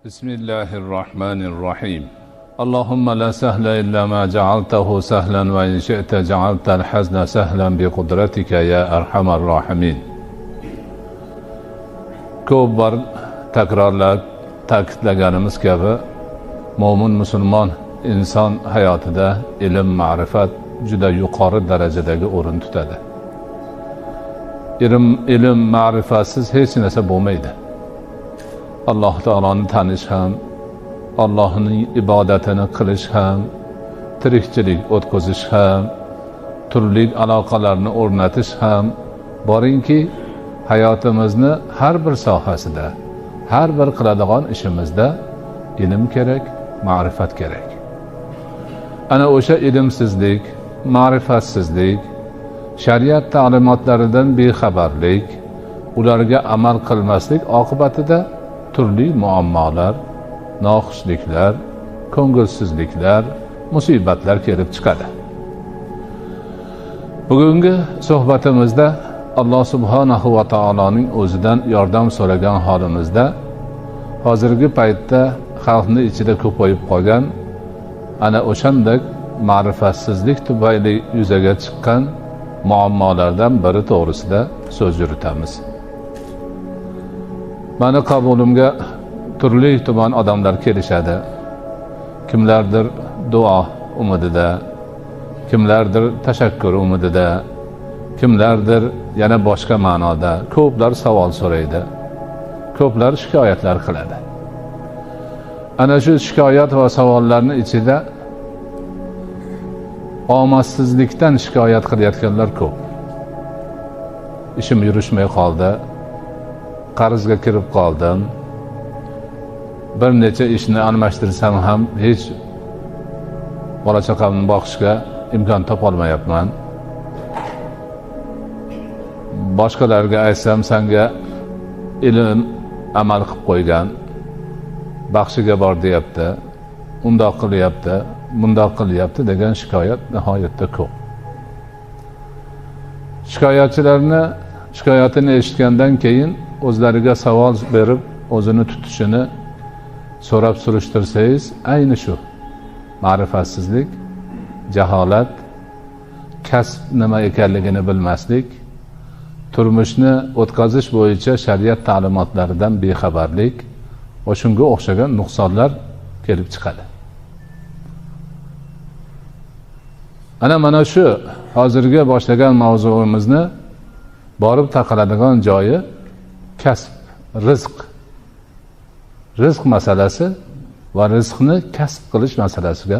بسم الله الرحمن الرحيم اللهم لا سهل إلا ما جعلته سهلا وإن شئت جعلت الحزن سهلا بقدرتك يا أرحم الراحمين. Ko'p bor takrorlab ta'kidlaganimiz kabi mo'min musulmon inson hayotida ilm, ma'rifat juda yuqori darajadagi o'rin tutadi. Ilm, ma'rifatsiz hech narsa bo'lmaydi. Alloh taoloni tanish ham, Allohning ibodatini qilish ham, tirikchilik o'tkazish ham, turli aloqalarni o'rnatish ham boringki, hayotimizni har bir sohasida, har bir qiladigan ishimizda ilm kerak, ma'rifat kerak. Ana o'sha ilmsizlik, ma'rifatsizlik, shariat ta'limotlaridan bexabarlik, ularga amal qilmaslik oqibatida turli muammolar, noxushliklar, ko'ngilsizliklar, musibatlar kelib chiqadi. Bugungi suhbatimizda Alloh subhanahu va taoloning o'zidan yordam so'ragan holimizda hozirgi paytda xalqning ichida ko'payib qolgan ana o'shanday ma'rifatsizlik tufayli yuzaga chiqqan muammolardan biri to'g'risida so'z yuritamiz. Mani qabulimga turli tuman odamlar kelishadi. Kimlardir duo umidida, kimlardir tashakkur umidida, kimlardir yana boshqa ma'noda ko'plar savol so'raydi. Ko'plar shikoyatlar qiladi. Ana shu shikoyat va savollarning ichida omadsizlikdan shikoyat qilayotganlar ko'p. Ishim yurishmay qoldi. Qarzga kirib qoldim. Bir necha ishni almashtirsam ham hech bola chaqamni boqishga imkon topolmayapman. Boshqalarga aytsam, senga ilm amal qilib qo'ygan, baxshiga bor deyapti, undoq qilyapti, bundoq qilyapti degan shikoyat nihoyatda ko'p. Shikoyatini eshitgandan keyin o'zlariga savol berib, o'zini tutishini so'rab surishtirsangiz, ayni shu ma'rifatsizlik, jaholat, kasb nima ekanligini bilmaslik, turmushni o'tkazish bo'yicha shariat ta'limotlaridan bexabarlik va shunga o'xshagan nuqsonlar kelib chiqadi. Mana shu hozirgi boshlagan mavzuimizni borib taqaladigan joyi kasb, rizq masalasi va rizqni kasb qilish masalasiga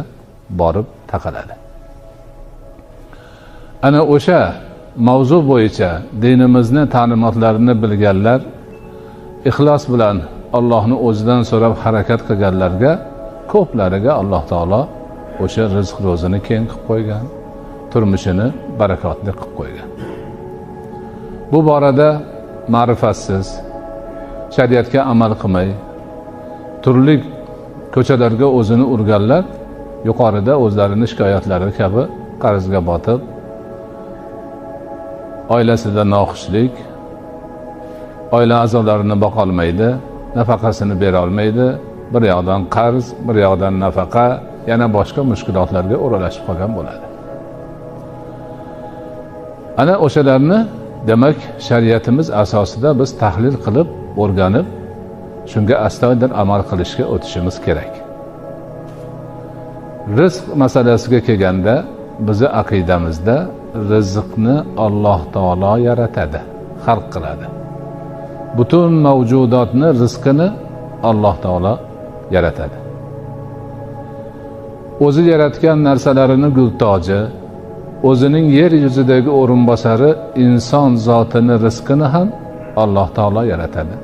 borib taqaladi. Ana o'sha mavzu bo'yicha dinimizni ta'limotlarini bilganlar, ixlos bilan Allohni o'zidan so'rab harakat qilganlarga ko'plariga Alloh taolo o'sha rizq ro'zini keng qilib qo'ygan, turmushini barakotli qilib qo'ygan. Bu borada ma'rifatsiz, shariatga amal qilmay, turli ko'chalarga o'zini urganlar yuqorida o'zlarini shikoyatlari kabi qarzga botib, oilasida noxushlik, oila a'zolarini boqolmaydi, nafaqasini bera olmaydi, bir yoqdan qarz, bir yoqdan nafaqa, yana boshqa mushkulotlarga o'ralashib qolgan bo'ladi. Ana o'shalarni demak shariatimiz asosida biz tahlil qilib, o'rganib, shunga astoydil amal qilishga o'tishimiz kerak. Rizq masalasiga kelganda, bizi aqidamizda rizqni Alloh taolo yaratadi, xalq qiladi. Butun mavjudotni rizqini Alloh taolo yaratadi. O'zi yaratgan narsalarini gultoji, o'zining yer yuzidagi o'rinbosari inson zotini rizqini ham Alloh taolo yaratadi.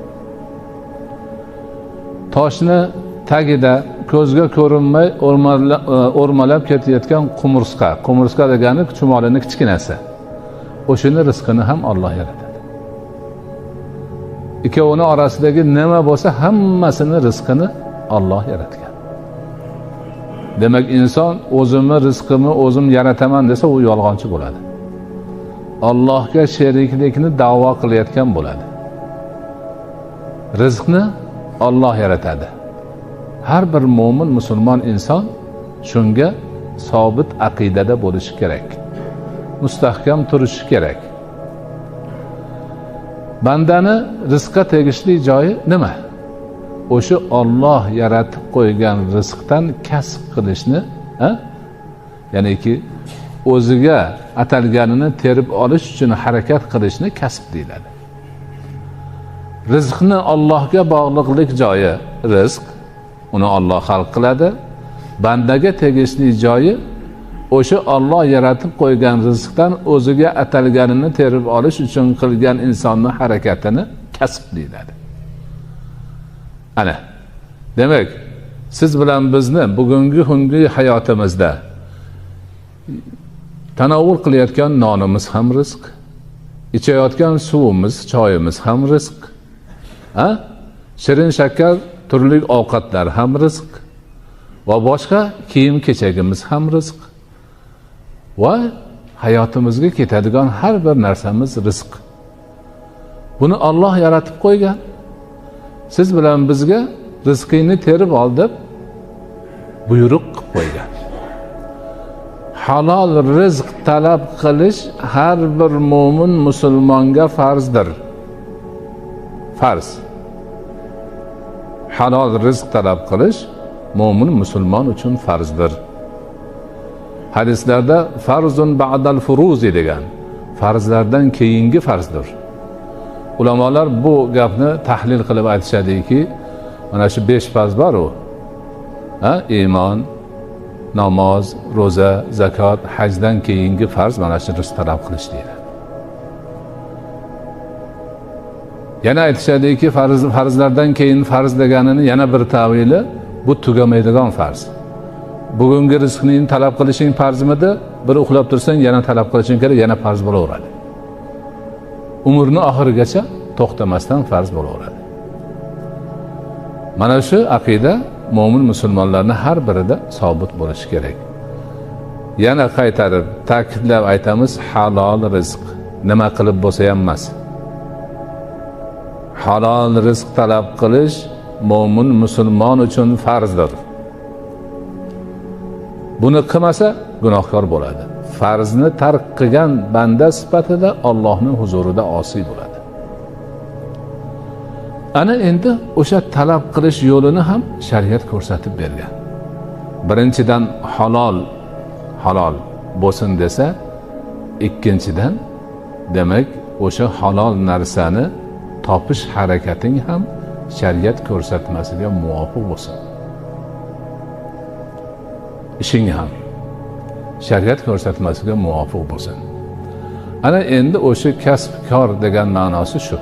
Toshni tagida ko'zga ko'rinmay o'rmalab ketayotgan qumursqa degani chumolining kichkinasi. O'shini rizqini ham Alloh yaratadi. Ikkovining orasidagi nima bo'lsa, hammasini rizqini Alloh yaratgan. Demak, inson o'zimni rizqimni o'zim yarataman desa, u yolg'onchi bo'ladi. Allohga sheriklikni da'vo qilayotgan bo'ladi. Rizqni Alloh yaratadi. har bir mo'min musulmon inson shunga sobit aqidada bo'lishi kerak, mustahkam turishi kerak. Bandani rizqqa tegishli joyi nima? O'sha Alloh yaratib qo'ygan rizqdan kasb qilishni, ya'niki o'ziga atalganini terib olish uchun harakat qilishni kasb deyiladi. Rizqni Allohga bog'liqlik joyi rizq, uni Alloh xalq qiladi. Bandaga tegishli joyi o'sha Alloh yaratib qo'ygan rizqdan o'ziga atalganini terib olish uchun qilgan insonning harakatini kasb deyiladi. Ana, demak, siz bilan bizni bugungi kungi hayotimizda tanovul qilayotgan nonimiz ham rizq, ichayotgan suvimiz, choyimiz ham rizq, shirin shakar turli ovqatlar ham rizq va boshqa kiyim kechagimiz ham rizq va hayotimizga ketadigan har bir narsamiz rizq. Buni Alloh yaratib qo'ygan. Siz bilan bizga rizqingni terib ol deb buyruq qilib qo'ygan. Halol rizq talab qilish har bir mo'min musulmonga farzdir. Farz. Halol rizq talab qilish mo'min musulmon uchun farzdir. Hadislarda farzun ba'dal furuzi degan, farzlardan keyingi farzdir. Ulamolar bu gapni tahlil qilib aytishadiki, mana shu 5 farz bor-ku. Iymon, namoz, ro'za, zakot, hajdan keyingi farz mana shu rizq talab qilish deyiladi. Yana aytishadiki, farzlardan keyin farz deganini yana bir tavili, bu tugamaydigan farz. Bugungi rizqni talab qilishing farzmidi? Bir uxlab tursang yana talab qilishing kerak, yana farz bo'laveradi. Umrni oxirigacha to'xtamasdan farz bo'laveradi. Mana shu aqida mo'min musulmonlarning har birida sobit bo'lishi kerak. Yana qaytarib ta'kidlab aytamiz, halol rizq nima qilib bo'lsa ham emas. Halol rizq talab qilish mo'min musulmon uchun farzdir. Buni qilmasa gunohkor bo'ladi. Farzni tark qilgan banda sifatida Allohning huzurida osiy bo'ladi. Ana endi o'sha talab qilish yo'lini ham shariat ko'rsatib bergan. Birinchidan halol bo'lsin desa, ikkinchidan demak o'sha halol narsani topish harakating ham shariat ko'rsatmasiga muvofiq bo'lsin. Ishing ham shariat ko'rsatmasiga muvofiq bo'lsin. Ana endi o'sha kasb-kor degan ma'nosi shu.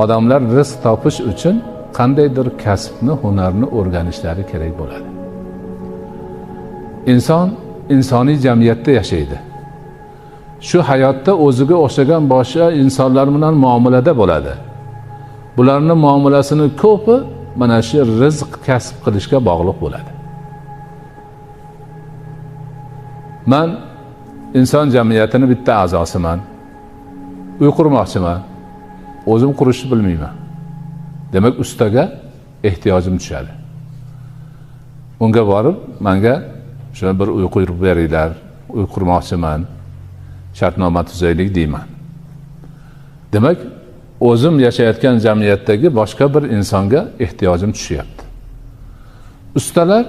Odamlar rizq topish uchun qandaydir kasbni, hunarni o'rganishlari kerak bo'ladi. Inson insoniy jamiyatda yashaydi. Shu hayotda o'ziga o'xshagan boshqa insonlar bilan muomalada bo'ladi. Bularning muomalasini ko'pi mana shu rizq kasb qilishga bog'liq bo'ladi. Men inson jamiyatining bitta a'zosiman. Uy qurmoqchiman. O'zim qurishni bilmayman. Demak, ustaga ehtiyojim tushadi. Unga borib, menga shuna bir uy qurib beringlar, uy qurmoqchiman, shartnoma tuzaylik deyman. Demak, o'zim yashayotgan jamiyatdagi boshqa bir insonga ehtiyojim tushyapti. Ustalar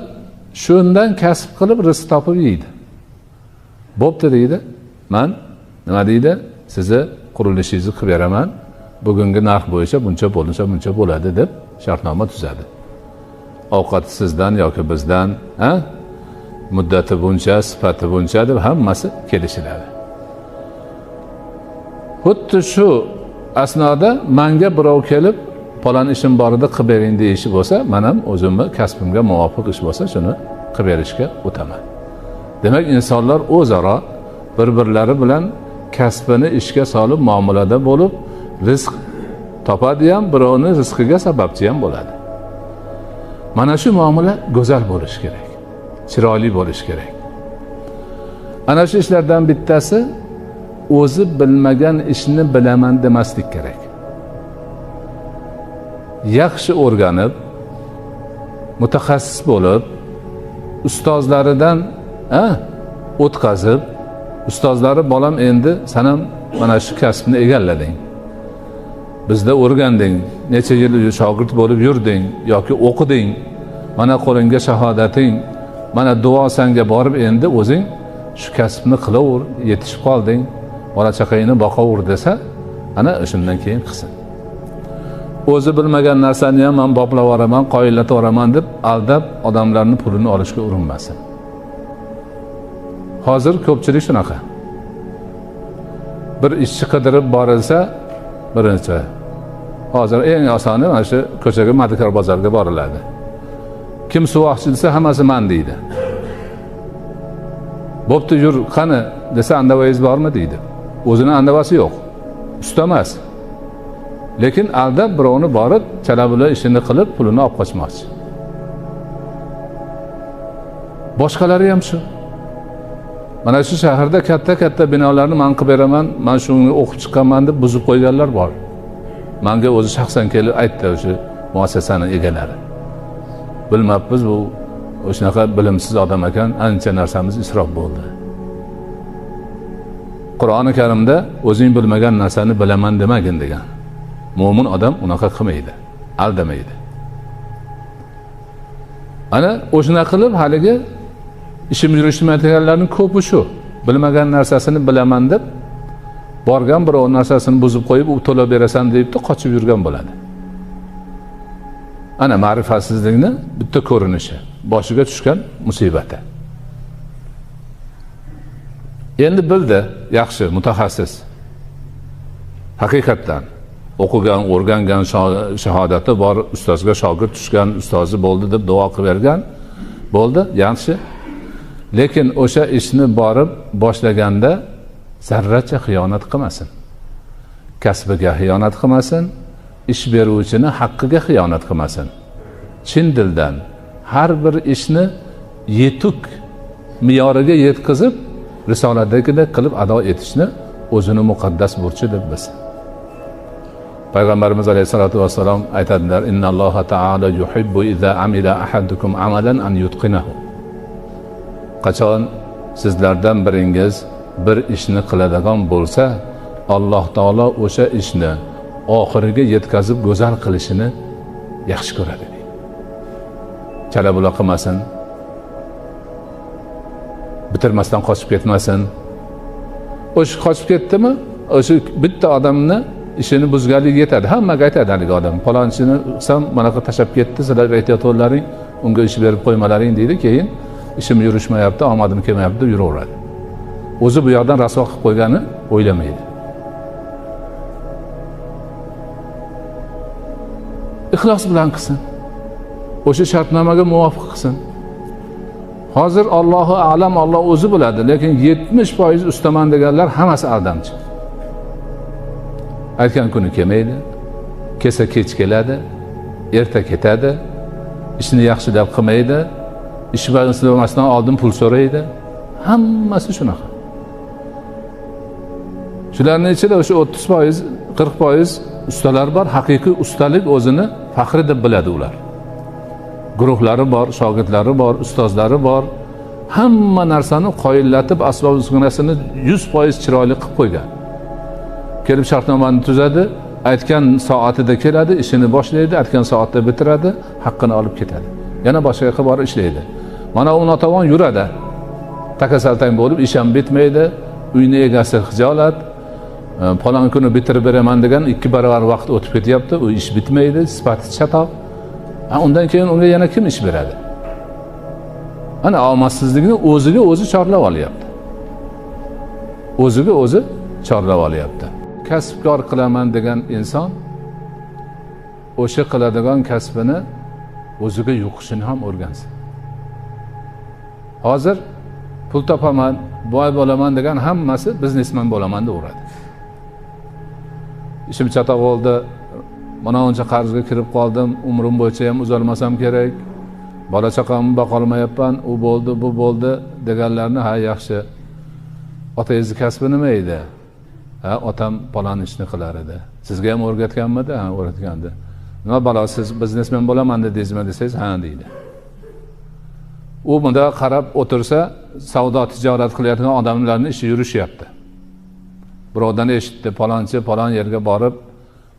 shundan kasb qilib rizq topib yeydi. Bo'pti deydi. Men nima deydi? Sizni qurilishingizni qilib beraman. Bugungi narx bo'yicha buncha bo'ladi deb shartnoma tuzadi. Ovqat sizdan yoki bizdan, muddati buncha, sifati buncha deb hammasi kelishiladi. Xuddi shu asnoda menga birov kelib, "Falon ishim bor edi, qilib bering" deyishi bo'lsa, men ham o'zimni kasbimga muvofiq ish bo'lsa, shuni qilib berishga o'taman. Demak, insonlar o'zaro bir-birlari bilan kasbini ishga solib muomalada bo'lib, rizq topadi ham, birovning rizqiga sababchi ham bo'ladi. Mana shu muomala go'zal bo'lishi kerak, chiroyli bo'lishi kerak. Ana shu ishlardan bittasi o'zi bilmagan ishni bilaman demaslik kerak. Yaxshi o'rganib, mutaxassis bo'lib, ustozlaridan o'tkazib, ustozlari bolam endi sen ham mana shu kasbni egallading. Bizda o'rganding, necha yil shogird bo'lib yurding yoki o'qiding. Mana qo'lingga shahodating, mana duo senga borib endi o'zing shu kasbni qilaver, yetishib qolding, bola chaqangni boqaver desa, ana shundan keyin qilsin. O'zi bilmagan narsani ham men boplab yuboraman, qoyillatib yuboraman deb aldab odamlarning pulini olishga urinmasin. Hozir ko'pchilik shunaqa. Bir ishchi qidirib borilsa, birinchi hozir eng osoni mana shu ko'chaga Madikor bozorga boriladi. Kim suvoqchi desa hammasi men deydi. Bo'pti yur, qani desa andavayingiz bormi deydi. O'zining andavasi yo'q. Usta emas. Lekin aldab birovni borib, chalabula ishini qilib, pulini olib qochmoqchi. Boshqalari ham shu. Mana shu shaharda katta binolarni men qilib beraman, men shuni o'qib chiqqanman deb buzib qo'yganlar bor. Menga o'zi shaxsan kelib aytdi o'sha muassasaning egalari. Bilmabmiz, bu o'shanaqa bilimsiz odam ekan, ancha narsamiz isrof bo'ldi. Qur'oni Karimda o'zing bilmagan narsani bilaman demagin degan. Mo'min odam unaqa qilmaydi, aldamaydi. Ana o'shuna qilib haligi ishim yurishmaydiganlarning ko'pi shu. Bilmagan narsasini bilaman deb borgan birov narsasini buzib qo'yib, u to'lab berasan debdi, qochib yurgan bo'ladi. Ana ma'rifatsizlikni bitta ko'rinishi, boshiga tushgan musibati. Endi bildi, yaxshi mutaxassis. Haqiqatan o'qigan, o'rgangan, shahodati bor, ustozga shogird tushgan, ustozi bo'ldi deb duo qilib bergan. Bo'ldi, yaxshi. Lekin o'sha ishni borib boshlaganda zarracha xiyonat qilmasin. Kasbiga xiyonat qilmasin, ish beruvchini haqqiga xiyonat qilmasin. Chin dildan har bir ishni yetuk me'yoriga yetkazib, risoladagidek qilib ado etishni o'zini muqaddas burchi deb bilsin. Payg'ambarimiz alayhisolatu vassalom aytadilar: "Innalloha ta'ala yuhibbu idza amila ahadukum amalan an yutqinahu." Qachon sizlardan biringiz bir ishni qiladigan bo'lsa, Alloh taolo o'sha ishni oxiriga yetkazib go'zal qilishini yaxshi ko'radi. Chalabula qilmasin. Bitirmasdan qochib ketmasin. O'sha qochib ketdimi, o'sha bitta odamni ishini buzganlik yetadi. Hammaga aytadi haligi odam. Falonchini sam manaqa tashab ketdi, sizlar aytayotganlaring, unga ish berib qo'ymalaring deydi, keyin ishim yurishmayapti, omadim kelmayapti deb yuraveradi. O'zi bu yoqdan rasvo qilib qo'ygani o'ylamaydi. Ixlos bilan qilsin. O'sha shartnomaga muvofiq qilsin. Hozir Allohu a'lam, Alloh o'zi biladi, lekin 70% ustaman deganlar hammasi aldamchi. Aytgan kuni kelmaydi, kelsa kech keladi, erta ketadi, ishni yaxshilab qilmaydi, ish bajarmasdan oldin pul so'raydi. Hammasi shunaqa. Shularning ichida o'sha 30%, 40% ustalar bor, haqiqiy ustalik o'zini faxri deb biladi ular. Guruhlari bor, shogirdlari bor, ustozlari bor. Hamma narsani qoyillatib, asbob uskunasini 100% chiroyli qilib qo'ygan. Kelib shartnomani tuzadi, aytgan soatida keladi, ishini boshlaydi, aytgan soatda bitiradi, haqqini olib ketadi. Yana boshqa yoqqa borib ishlaydi. Mana u notavon yuradi. Takasaltang bo'lib, ish ham bitmaydi, uyni egasi xijolat, falon kuni bitirib beraman degan 2 barobar vaqt o'tib ketyapti, u ish bitmaydi, sifati chatoq. Undan keyin unga yana kim ish beradi? Ana omadsizlikni o'ziga o'zi chorlab olyapti. O'ziga o'zi chorlab olyapti. Kasbkor qilaman degan inson o'sha qiladigan kasbini o'ziga yuqishini ham o'rgansin. Hozir pul topaman, boy bo'laman degan hammasi biznesmen bo'laman deb uradi. Ishim chatoq bo'ldi, mana uncha qarzga kirib qoldim, umrim bo'yicha ham uzalmasam kerak, bola chaqamni boqa olmayapman, u bo'ldi, bu bo'ldi deganlarni ha yaxshi. Otangizning kasbi nima edi? Ha, otam palon ishni qilar edi. Sizga ham o'rgatganmidi? Ha, o'rgatgandi. Nima balo, siz biznesmen bo'laman dedingizmi desangiz, ha deydi. u bunda qarab o'tirsa, savdo tijorat qilayotgan odamlarning ishi yurishyapti. Birovdan eshitdi, palonchi palon yerga borib,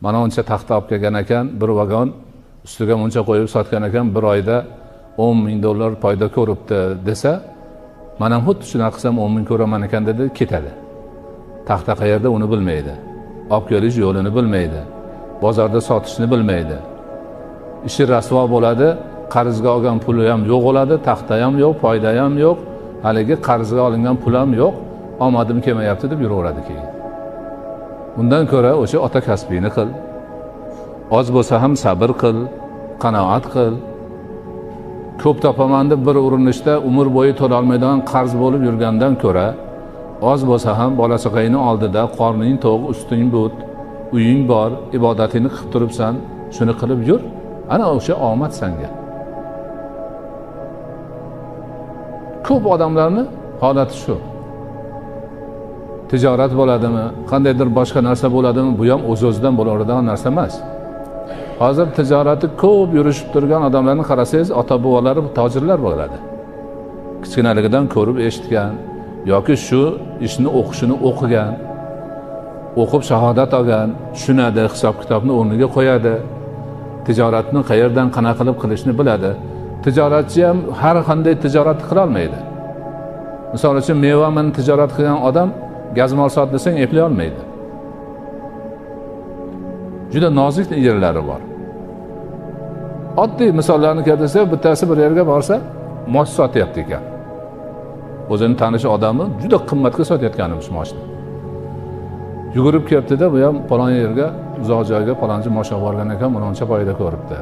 mana uncha taxta olib kelgan ekan, bir vagon ustiga muncha qo'yib sotgan ekan, bir oyda $10,000 foyda ko'ribdi desa, men ham xuddi shuna qilsam 10,000 ko'raman ekan dedi, ketadi. Taxta qayerda uni bilmaydi. Olib kelish yo'lini bilmaydi. Bozorda sotishni bilmaydi. Ishi rasvo bo'ladi, qarzga olgan puli ham yo'q bo'ladi, taxta ham yo'q, foyda ham yo'q, haligi qarzga olingan pul ham yo'q, omadim kelmayapti deb yuraveradi keyin. Undan ko'ra o'sha ota kasbini qil. Oz bo'lsa ham sabr qil, qanoat qil. Ko'p topaman deb bir urinishda umr bo'yi to'la olmaydigan qarz bo'lib yurgandan ko'ra, oz bo'lsa ham bola chaqangni oldida qorning to'q, usting but, uying bor, ibodatingni qilib turibsan, shuni qilib yur. Ana o'sha omad senga. Ko'p odamlarning holati shu. Tijorat bo'ladimi, qandaydir boshqa narsa bo'ladimi, bu ham o'z-o'zidan bo'laveradigan narsa emas. Hozir tijoratni ko'p yurishib turgan odamlarni qarasangiz, ota-bobolari tojirlar bo'ladi. Kichkinaligidan ko'rib eshitgan yoki shu ishni o'qishini o'qigan, o'qib shahodat olgan, tushunadi, hisob-kitobni o'rniga qo'yadi. Tijoratni qayerdan qana qilib qilishni biladi. Tijoratchi ham har qanday tijorat qila olmaydi. Misol uchun mevani tijorat qilgan odam gazmol sot desang eplay olmaydi. Juda nozik yerlari bor. Oddiy misollarni keltirsa, bittasi bir yerga borsa, mosh sotyapti ekan. O'zini tanish odamni juda qimmatga sotayotganimiz moshni. Yugurib kelibdi-da, bu ham falon yerga, uzoq joyga falonchi mosh olib borgan ekan, buncha foyda ko'ribdi.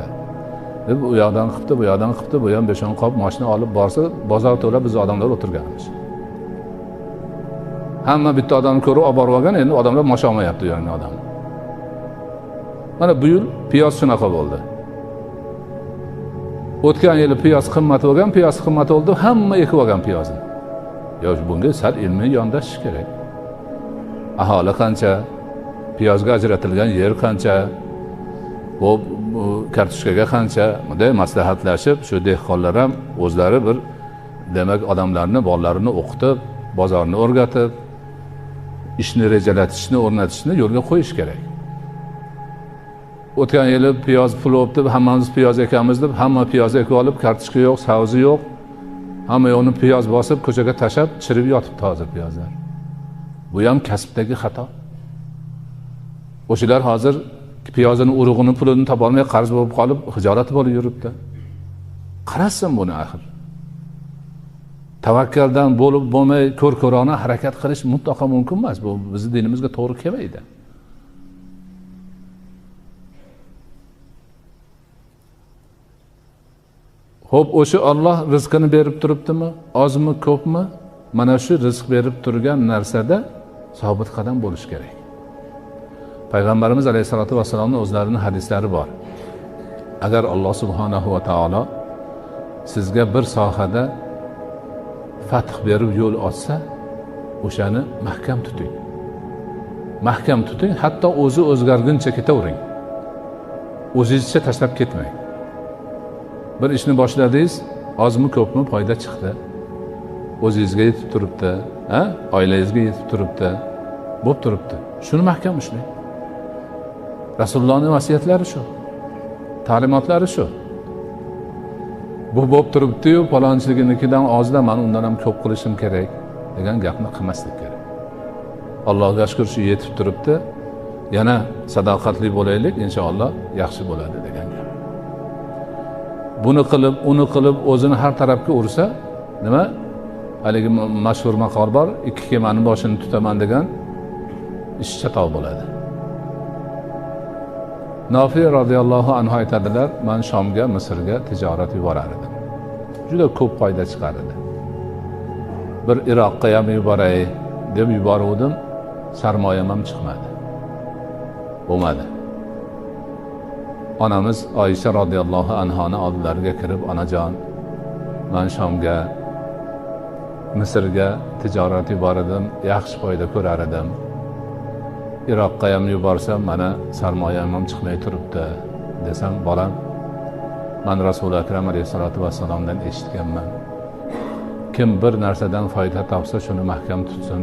Deb u yoqdan qilibdi, bu yoqdan qilibdi, bu ham 5-10 qop moshni olib borsa, bozor to'la biz odamlar o'tirganmiz. Hamma bitta odamni ko'rib olib borib olgan, endi odamlar mosh olmayapti u yerning odam. Mana bu yil piyoz shunaqa bo'ldi. O'tgan yili piyoz qimmat bo'lgan, piyoz qimmat bo'ldi, hamma ekib olgan piyozni. Yo'q, bunga sal ilmiy yondashish kerak. Aholi qancha, piyozga ajratilgan yer qancha, bu kartoshkaga qancha, bunday maslahatlashib, shu dehqonlar ham o'zlari bir demak odamlarni, bolalarini o'qitib, bozorni o'rgatib, ishni rejalatishni, o'rnatishni yo'lga qo'yish kerak. O'tgan yili piyoz pul bo'libdi, hammamiz piyoz ekamiz deb, hamma piyoz ekib olib, kartoshka yo'q, savzi yo'q. Hamma yo'qni piyoz bosib, ko'chaga tashab, chirib yotibdi hozir piyozlar. Bu ham kasbdagi xato. O'shalar hozir piyozining urug'ini, pulini topa olmay qarz bo'lib qolib, hijolat bo'lib yuribdi. Qarasin buni axir. Tavakkaldan bo'lib bo'lmay ko'r-ko'rona harakat qilish mutlaqo mumkin emas. Bu bizning dinimizga to'g'ri kelmaydi. Xo'p, o'sha Alloh rizqini berib turibdimi? Ozmi, ko'pmi? Mana shu rizq berib turgan narsada sobit qadam bo'lish kerak. Payg'ambarimiz alayhisolatu vasallamning o'zlarining hadislari bor. Agar Alloh subhanahu va taolo sizga bir sohada fath berib yo'l ochsa, o'shani mahkam tuting. Mahkam tuting, hatto o'zi o'zgarguncha ketavering. O'zingizcha tashlab ketmang. Bir ishni boshladingiz, ozmi ko'pmi foyda chiqdi. O'zingizga yetib turibdi, oilangizga yetib turibdi, bo'lib turibdi. Shuni mahkam ushlang. Rasulullohning vasiyatlari shu. Ta'limotlari shu. Bu bo'lib turibdi-yu, falonchiligidan ozda men undan ham ko'p qilishim kerak degan gapni qilmaslik kerak. Allohga shukr, shu yetib turibdi. Yana sadoqatli bo'laylik, inshaalloh yaxshi bo'ladi degan gap. Buni qilib, uni qilib, o'zini har tarafga ursa, nima? Haligi mashhur maqol bor, ikki kemaning boshini tutaman degan ish chatoq bo'ladi. Nofi radhiyallohu anhu aytadilar, men Shomga, Misrga tijorat yuborar edim. Juda ko'p foyda chiqar edi. Bir Iroqqa ham yuboray deb yubordim, sarmoyam ham chiqmadi. Bo'lmadi. Onamiz Oysha radhiyallohu anhoni oldilariga kirib, onajon, men Shomga, Misrga tijorat yubordim, yaxshi foyda ko'rar edim. Iroqqa ham yuborsam, mana sarmoyam ham chiqmay turibdi desam, bolam, men Rasul akram alayhisolatu vasallamdan eshitganman. kim bir narsadan foyda topsa shuni mahkam tutsin,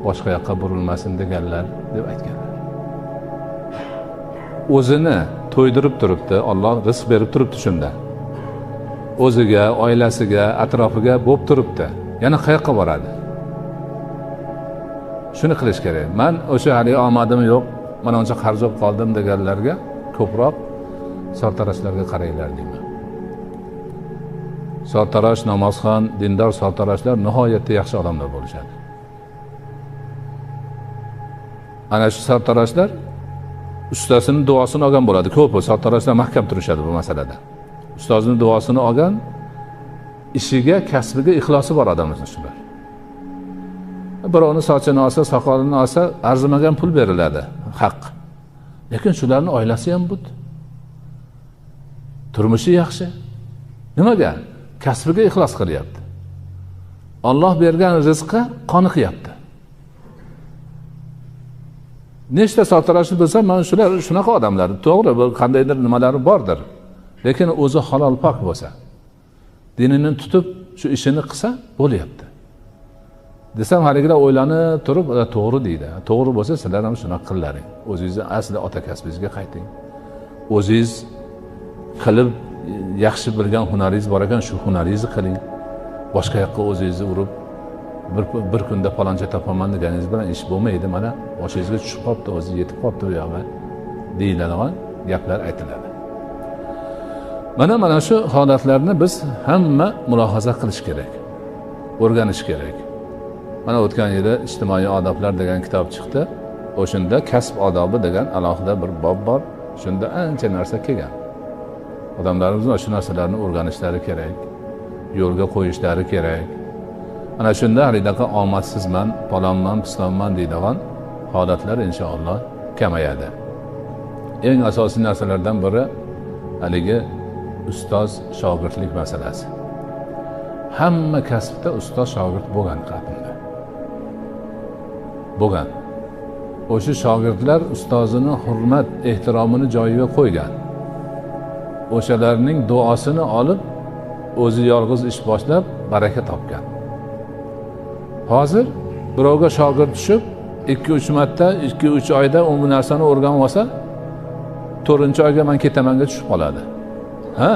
boshqa yoqqa burilmasin deganlar deb aytganlar. O'zini to'ydirib turibdi, Alloh rizq berib turibdi shunda. O'ziga, oilasiga, atrofiga bo'lib turibdi. Yana qayoqqa boradi? Shuni qilish kerak. Men o'sha hali omadim yo'q, mana uncha qarz olib qoldim deganlarga ko'proq sartaroshlarga qaranglar deyman. Sartarosh, namozxon, dindor sartaroshlar nihoyatda yaxshi odamlar bo'lishadi. Ana shu sartaroshlar ustasini duosini olgan bo'ladi. Ko'p sartaroshlar mahkam turishadi bu masalada. Ustozining duosini olgan, ishiga, kasbiga ixlosi bor odamlar shular. Birovni sochini olsa, soqolini olsa, arzimagan pul beriladi, haq. Lekin shularning oilasi ham bud. Turmushi yaxshi. Nimaga? Kasbiga ixlos qilyapti. Alloh bergan rizqqa qoniqyapti. Nechta sartaroshni bilsam, men shular shunaqa odamlar. To'g'ri, bu qandaydir nimalari bordir. Lekin o'zi halol pok bo'lsa, dinini tutib shu ishini qilsa bo'lyapti. Desam, haligilar o'ylanib turib, to'g'ri deydi. To'g'ri bo'lsa, sizlar ham shunaqa qillaring. O'zingizni asli ota kasbingizga qayting. O'zingiz qilib yaxshi bilgan hunaringiz bor ekan, shu hunaringizni qiling. Boshqa yoqqa o'zingizni urib, bir kunda faloncha topaman deganingiz bilan ish bo'lmaydi. Mana boshingizga tushib qolibdi, o'zi yetib qolibdi bu yoqqa deyiladigan gaplar aytiladi. Mana shu holatlarni biz hamma mulohaza qilish kerak, o'rganish kerak. Mana o'tgan yili ijtimoiy odoblar degan kitob chiqdi. O'shunda kasb odobi degan alohida bir bob bor. Shunda ancha narsa kelgan. Odamlarimiz shu narsalarni o'rganishlari kerak, yo'lga qo'yishlari kerak. Ana shunda halidaqa omadsizman, palonman, pistonman deydigan holatlar inshaalloh kamayadi. Eng asosiy narsalardan biri haligi ustoz shogirdlik masalasi. Hamma kasbda ustoz shogird bo'lgan qatnda. Bo'lgan. O'sha shogirdlar ustozini hurmat, ehtiromini joyiga qo'ygan. O'shalarning duosini olib, o'zi yolg'iz ish boshlab, baraka topgan. Hozir birovga shogird tushib, 2-3 marta, 2-3 oyda u narsani o'rganib olsa, 4-oyga men ketamanga tushib qoladi. Ha?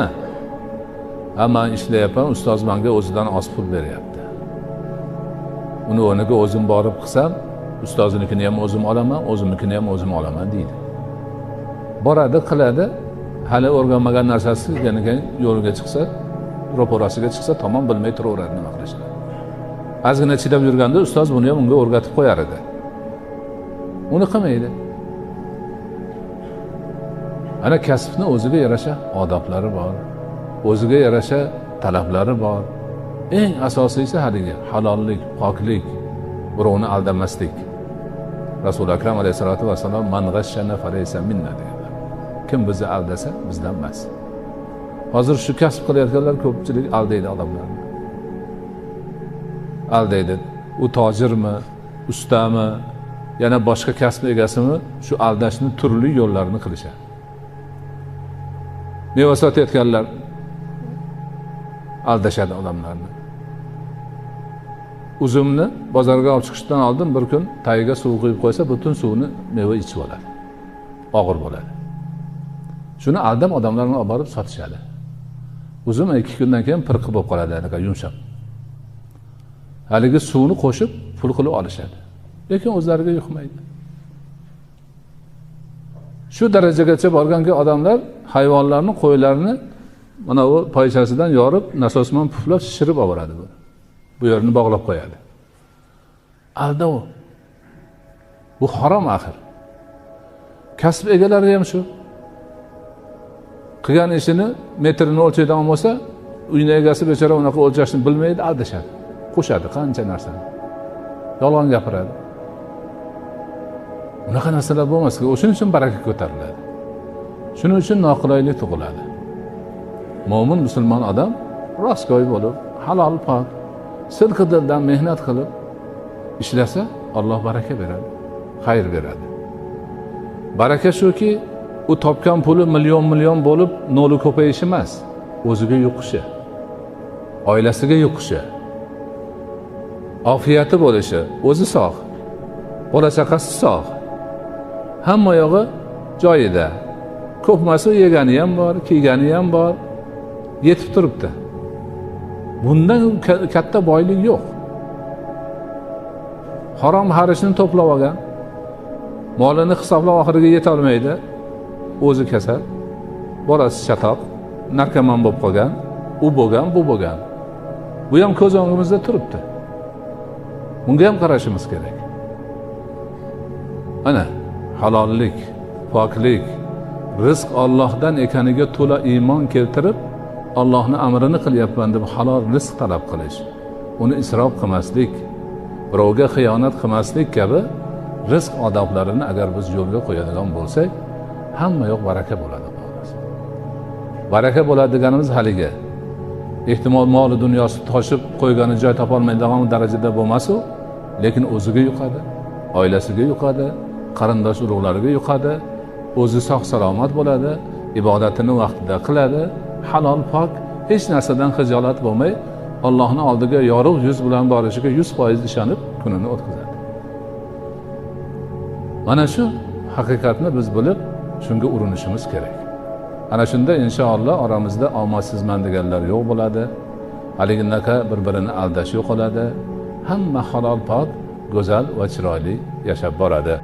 Men ishlayapman, ustoz menga o'zidan oz pul beryapti. Uni o'rniga o'zim borib qilsam, ustozinikini ham o'zim olaman, o'zimnikini ham o'zim olaman deydi. Boradi, qiladi, hali o'rganmagan narsasi yana yo'lga chiqsa, ro'parasiga chiqsa, tamom bilmay turaveradi nima qilishini. Ozgina chidab yurganda ustoz buni ham unga o'rgatib qo'yar edi. Uni qilmaydi. Ana kasbning o'ziga yarasha odoblari bor, o'ziga yarasha talablari bor. Eng asosiysi haligi halollik, poklik, birovni aldamaslik. Rasul akram alayhisolatu vasallam man g'ashshana falaysa minna dedilar. Kim bizni aldasa bizdan emas. Hozir shu kasb qilayotganlar ko'pchilik aldaydi odamlarni. Aldaydi. U tojirmi, ustami, yana boshqa kasb egasimi shu aldashni turli yo'llarini qilishadi. Meva sotayotganlar aldashadi odamlarni. Uzumni bozorga olib chiqishdan oldin bir kun tagiga suv quyib qo'ysa, butun suvni meva ichib oladi. Og'ir bo'ladi. Shuni aldam odamlarni olib borib sotishadi. Uzum 2 kundan keyin pirqi bo'lib qoladi, anaqa yumshoq. Haligi suvni qo'shib pul qilib olishadi. Lekin o'zlariga yuqmaydi. Shu darajagacha borganki odamlar hayvonlarni, qo'ylarni mana bu poychasidan yorib, nasosman puflab shishirib oladi bu. Bu yerini bog'lab qo'yadi. Alda u. Bu harom axir. Kasb egalari ham shu. Qilgan ishini metrini o'lchaydigan bo'lsa, uyning egasi bechora unaqa o'lchashni bilmaydi, aldashadi. Qo'shadi qancha narsani. Yolg'on gapiradi. Unaqa narsalar bo'lmasligi, o'shuning uchun baraka ko'tariladi. Shuning uchun noqulaylik tug'iladi. Mo'min musulmon odam rostgo'y bo'lib, halol pok, silqi dildan mehnat qilib ishlasa, Alloh baraka beradi, xayr beradi. Baraka shuki, u topgan puli million bo'lib, noli ko'payishi emas, o'ziga yuqishi, oilasiga yuqishi, ofiyati bo'lishi, o'zi sog', bola chaqasi sog', hamma yog'i joyida. Ko'pmasi yegani ham bor, kiygani ham bor, yetib turibdi. Bundan katta boylik yo'q. Harom harishni to'plab olgan, molini hisoblab oxiriga yeta olmaydi, o'zi kasal, bolasi chatoq, narkoman bo'lib qolgan, u bo'lgan, bu bo'lgan. Bu ham ko'z o'ngimizda turibdi. Bunga ham qarashimiz kerak. Ana halollik, poklik, rizq Allohdan ekaniga to'la iymon keltirib, Allohning amrini qilyapman deb halol rizq talab qilish, uni isrof qilmaslik, birovga xiyonat qilmaslik kabi rizq odoblarini agar biz yo'lga qo'yadigan bo'lsak, hamma yoq baraka bo'ladi. Baraka bo'ladi deganimiz haligi. Ehtimol moli dunyosi toshib qo'ygani joy topa olmaydigan darajada bo'lmas-u, lekin o'ziga yuqadi, oilasiga yuqadi, qarindosh urug'lariga yuqadi, o'zi sog' salomat bo'ladi, ibodatini vaqtida qiladi, halol pok, hech narsadan xijolat bo'lmay, Allohning oldiga yorug' yuz bilan borishiga 100% ishonib kunini o'tkazadi. Mana shu haqiqatni biz bilib, shunga urinishimiz kerak. Ana shunda inshaalloh oramizda omadsizman deganlar yo'q bo'ladi. Haliginaka bir-birini aldash yo'qoladi. Hamma halol pok, go'zal va chiroyli yashab boradi.